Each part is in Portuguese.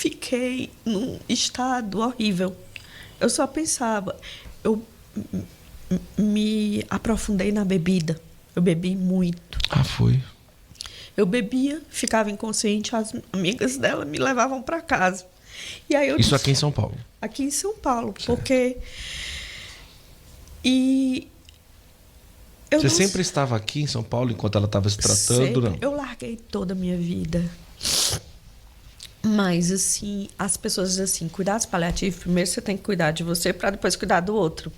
fiquei num estado horrível. Eu só pensava, eu me aprofundei na bebida. Eu bebi muito. Ah, foi? Eu bebia, ficava inconsciente, as amigas dela me levavam para casa. E aí eu Isso disse, aqui em São Paulo? Aqui em São Paulo, certo. porque... E você sempre estava aqui em São Paulo enquanto ela estava se tratando? Não? Eu larguei toda a minha vida. Mas, assim, as pessoas dizem assim, cuidados paliativos, primeiro você tem que cuidar de você para depois cuidar do outro.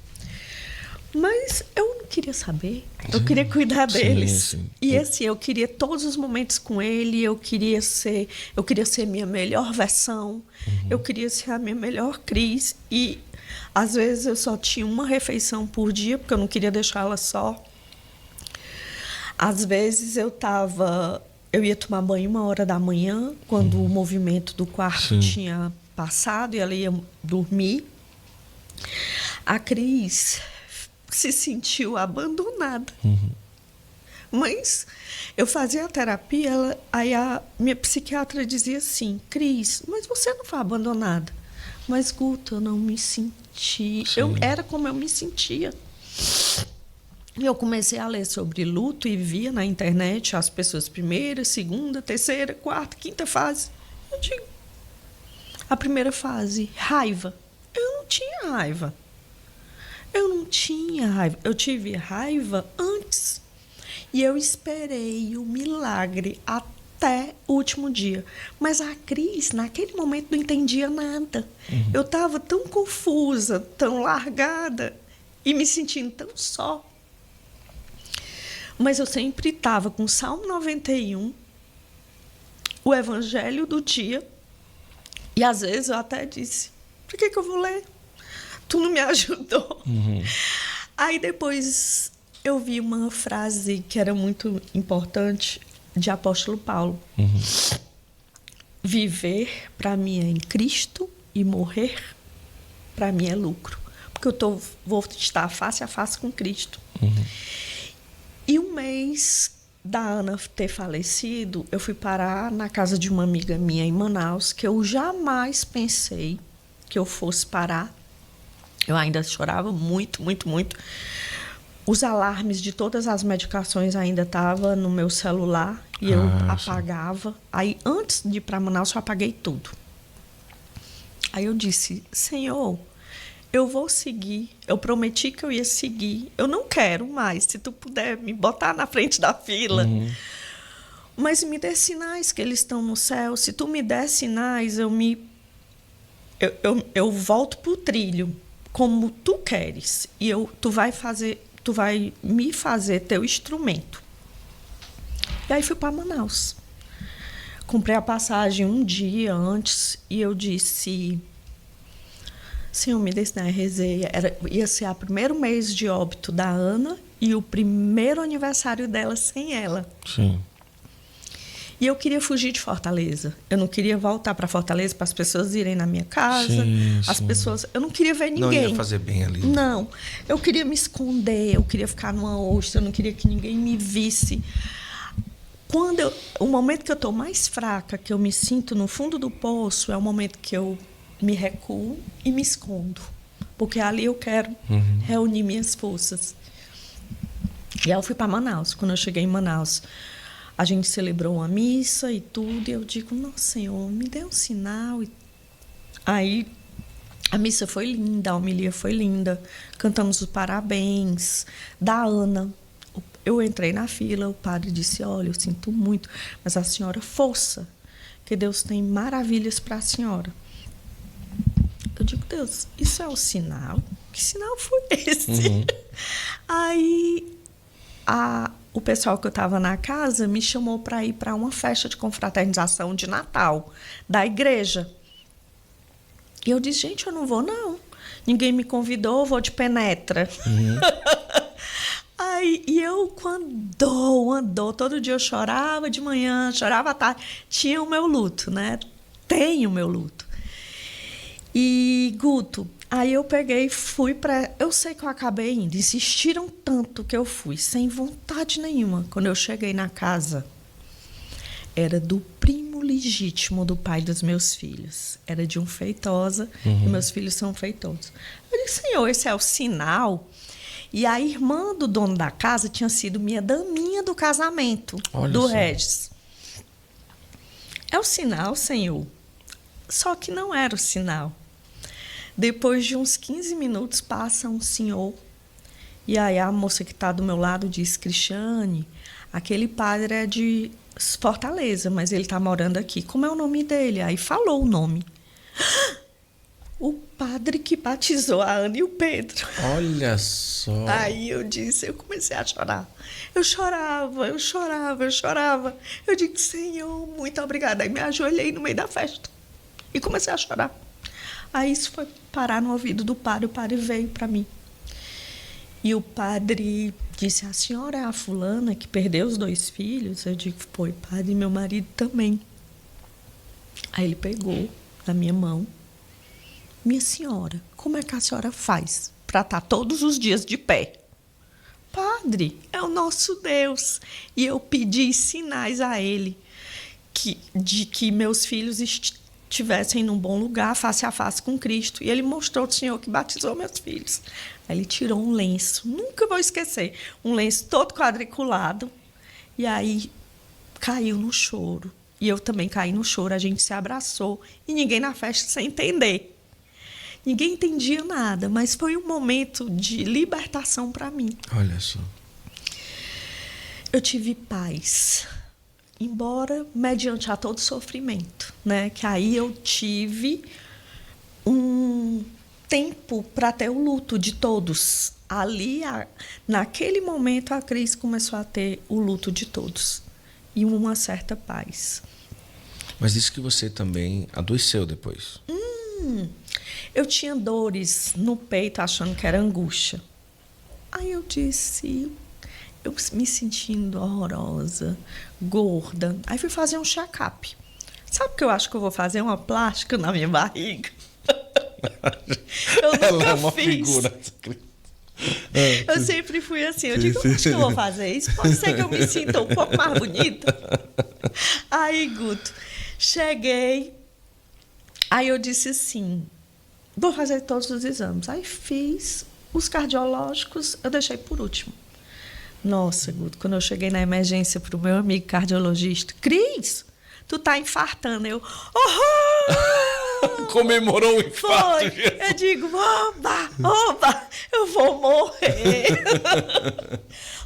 Mas eu não queria saber. Eu queria cuidar deles. Sim. E, assim, eu queria todos os momentos com ele, eu queria ser minha melhor versão, eu queria ser a minha melhor Cris. E, às vezes, eu só tinha uma refeição por dia, porque eu não queria deixá-la só. Às vezes, eu ia tomar banho 1h da manhã, quando o movimento do quarto tinha passado, e ela ia dormir. A Cris se sentiu abandonada. Mas eu fazia a terapia, aí a minha psiquiatra dizia assim, Cris, mas você não foi abandonada. Mas, Guto, eu não me senti... Era como eu me sentia. E eu comecei a ler sobre luto e via na internet as pessoas primeira, segunda, terceira, quarta, quinta fase. Eu digo, a primeira fase, raiva. Eu não tinha raiva. Eu tive raiva antes. E eu esperei o milagre até o último dia. Mas a Cris, naquele momento, não entendia nada. Eu estava tão confusa, tão largada e me sentindo tão só. Mas eu sempre estava com o Salmo 91, o Evangelho do dia, e às vezes eu até disse, por que eu vou ler? Tu não me ajudou. Aí depois eu vi uma frase que era muito importante de apóstolo Paulo. Viver para mim é em Cristo e morrer para mim é lucro. Porque vou estar face a face com Cristo. E um mês da Ana ter falecido, eu fui parar na casa de uma amiga minha em Manaus, que eu jamais pensei que eu fosse parar. Eu ainda chorava muito, muito, muito. Os alarmes de todas as medicações ainda estavam no meu celular e eu apagava. Aí, antes de ir para Manaus, eu apaguei tudo. Aí eu disse, Senhor, eu vou seguir. Eu prometi que eu ia seguir. Eu não quero mais. Se tu puder me botar na frente da fila. Mas me dê sinais que eles estão no céu. Se tu me der sinais, eu volto pro trilho. Como tu queres. E tu vai me fazer teu instrumento. E aí fui para Manaus. Comprei a passagem um dia antes e eu disse, Senhor, me dê sinal, rezei. Ia ser o primeiro mês de óbito da Ana e o primeiro aniversário dela sem ela. Sim. E eu queria fugir de Fortaleza. Eu não queria voltar para Fortaleza para as pessoas irem na minha casa. As pessoas... Eu não queria ver ninguém. Não ia fazer bem ali. Não. Eu queria me esconder, eu queria ficar numa ostra, eu não queria que ninguém me visse. O momento que eu estou mais fraca, que eu me sinto no fundo do poço, é o momento que eu me recuo e me escondo. Porque ali eu quero reunir minhas forças. E aí eu fui para Manaus. Quando eu cheguei em Manaus, a gente celebrou uma missa e tudo, e eu digo, nossa, Senhor, me dê um sinal. Aí a missa foi linda, a homilia foi linda, cantamos os parabéns da Ana. Eu entrei na fila, o padre disse, olha, eu sinto muito, mas a senhora, força, que Deus tem maravilhas para a senhora. Eu digo, Deus, isso é o sinal? Que sinal foi esse? Aí o pessoal que eu estava na casa me chamou para ir para uma festa de confraternização de Natal da igreja. E eu disse, gente, eu não vou, não. Ninguém me convidou, vou de penetra. Aí, e eu, quando todo dia eu chorava de manhã, chorava à tarde. Tinha o meu luto, né? Tenho o meu luto. E, Guto, aí eu peguei e fui para... Eu sei que eu acabei indo. Insistiram tanto que eu fui, sem vontade nenhuma. Quando eu cheguei na casa, era do primo legítimo do pai dos meus filhos. Era de um Feitosa, e meus filhos são feitosos. Eu disse, Senhor, esse é o sinal. E a irmã do dono da casa tinha sido minha daminha do casamento, do Regis. É o sinal, Senhor. Só que não era o sinal. Depois de uns 15 minutos, passa um senhor. E aí a moça que está do meu lado diz, Cristiane, aquele padre é de Fortaleza, mas ele está morando aqui. Como é o nome dele? Aí falou o nome. O padre que batizou a Ana e o Pedro. Olha só. Aí eu comecei a chorar. Eu chorava. Eu digo, Senhor, muito obrigada. Aí me ajoelhei no meio da festa e comecei a chorar. Aí isso foi parar no ouvido do padre. O padre veio para mim. E o padre disse, a senhora é a fulana que perdeu os 2 filhos? Eu digo, foi, padre, meu marido também. Aí ele pegou na minha mão. Minha senhora, como é que a senhora faz para estar todos os dias de pé? Padre, é o nosso Deus. E eu pedi sinais a ele de que meus filhos estivessem num bom lugar, face a face com Cristo. E ele mostrou o Senhor que batizou meus filhos. Aí ele tirou um lenço, nunca vou esquecer, um lenço todo quadriculado. E aí caiu no choro. E eu também caí no choro, a gente se abraçou. E ninguém na festa sem entender. Ninguém entendia nada, mas foi um momento de libertação para mim. Olha só. Eu tive paz, embora mediante a todo sofrimento, né? Que aí eu tive um tempo para ter o luto de todos. Ali, naquele momento, a Cris começou a ter o luto de todos e uma certa paz. Mas disse que você também adoeceu depois. Eu tinha dores no peito, achando que era angústia. Aí eu disse, eu me sentindo horrorosa, gorda. Aí fui fazer um check-up. Sabe o que eu acho que eu vou fazer? Uma plástica na minha barriga. Eu nunca Ela é uma fiz. Figura. Eu sempre fui assim. Eu digo, acho que eu vou fazer isso. Pode ser que eu me sinta um pouco mais bonita. Aí, Guto, cheguei. Aí eu disse assim, vou fazer todos os exames. Aí fiz os cardiológicos, eu deixei por último. Nossa, Guto, quando eu cheguei na emergência para o meu amigo cardiologista, Cris, tu tá infartando. Eu, Comemorou o infarto. Foi. Eu digo, oba, eu vou morrer.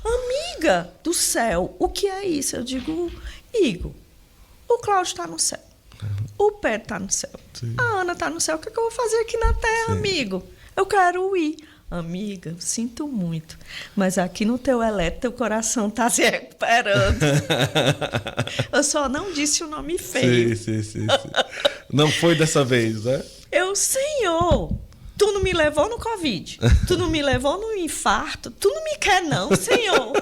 Amiga do céu, o que é isso? Eu digo, Igor, o Cláudio está no céu. O Pedro está no céu. Sim. A Ana está no céu. O que eu vou fazer aqui na Terra, Sim. amigo? Eu quero ir. Amiga, sinto muito. Mas aqui no teu eletro, teu coração está se recuperando. Eu só não disse o nome feio. Sim. Não foi dessa vez, né? Senhor, tu não me levou no Covid. Tu não me levou no infarto. Tu não me quer não, Senhor.